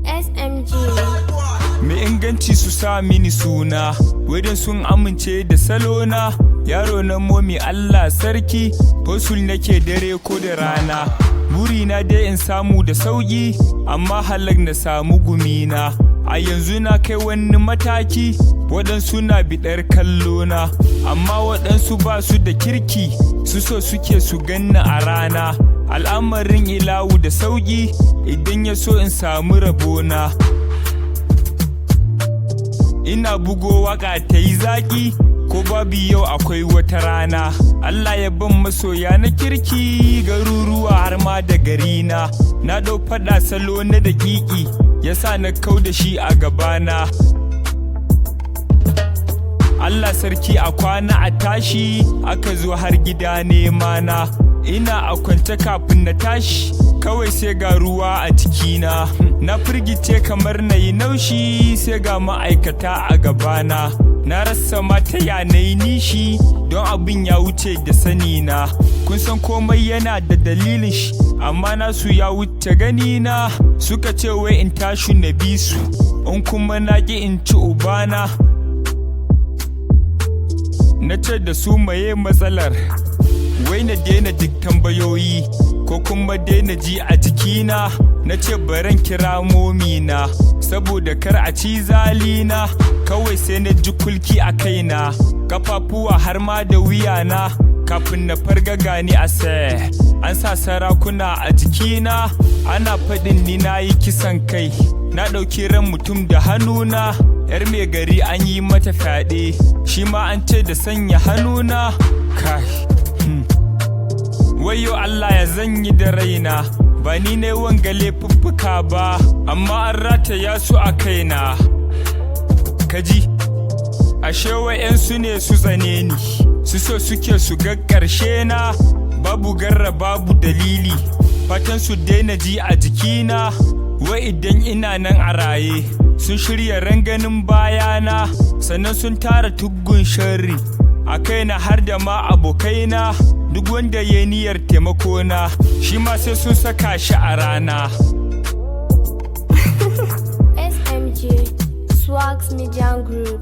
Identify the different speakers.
Speaker 1: SMG.
Speaker 2: Me inganci su sa mini suna, wadin sun amince da salona. Yaron Momy Allah sarki, hustle nake dare ko da rana. Burina dai in samu da sauki, amma halak na samu gumina. A yanzu na kai wani mataki, waɗansu na biɗar kallona, amma waɗansu ba su da kirki, su so suke su ganna a rana. Al'amarin ilahu da sauki, idan ya so in samu rabona. Ina bugo waka ta yi zaki, ko babu yau akwai wata rana. Allah ya ban masoya na kirki, garuruwa har ma da garina. Na ɗau faɗa salo na daƙiƙi, yasa na kau da shi a gabana. Allah sarki a kwana a tashi, aka zo har gida nema na. Ina a kwance kafin na tashi, kawai sai ga ruwa a jikina. Na firgice kamar na yi naushi, sai ga ma'aikata a gabana. Na rasa mata ya na yi nishi, don abin ya wuce da sani na. Kun san komai yana da dalilin shi, amma nasu ya wuce ganina. Suka ce wai in tashi na bi su, in kuma na ƙi in ci ubana. Na ce da su maye matsalar, wai na daina duk tambayoyi, ko kuma daina ji a jikina. Na ce baran kira Momy na, saboda kar a ci zalina. Kawai sai na ji kulki a kaina, kafafuwa har ma da wuyana. Kafin na farga gani a sai, an sa sarakuna a jikina. Ana faɗin ni na yi kisan kai, na ɗauki ran mutum da hannuna. Yar mai gari an yi mata fyaɗe, shi ma an ce da sanya hannuna. Kai wayo Allah ya zanyi da raina, ba ni ne wanga laifuffuka ba, amma an rataya su a kaina. Kaji, ashe wa'yansu ne su tsane ni, su so suke su ga ƙarshe na. Babu garra babu dalili, fatan su daina ji a jikina. Wai idan ina nan a raye, sun shirya ranganin bayana, sannan sun tara tuggun sharri a kaina har da ma abokaina. Duk wanda ya niyyar taimakona, shi ma sai sun saka shi a rana.
Speaker 1: SMG Swags Media Group.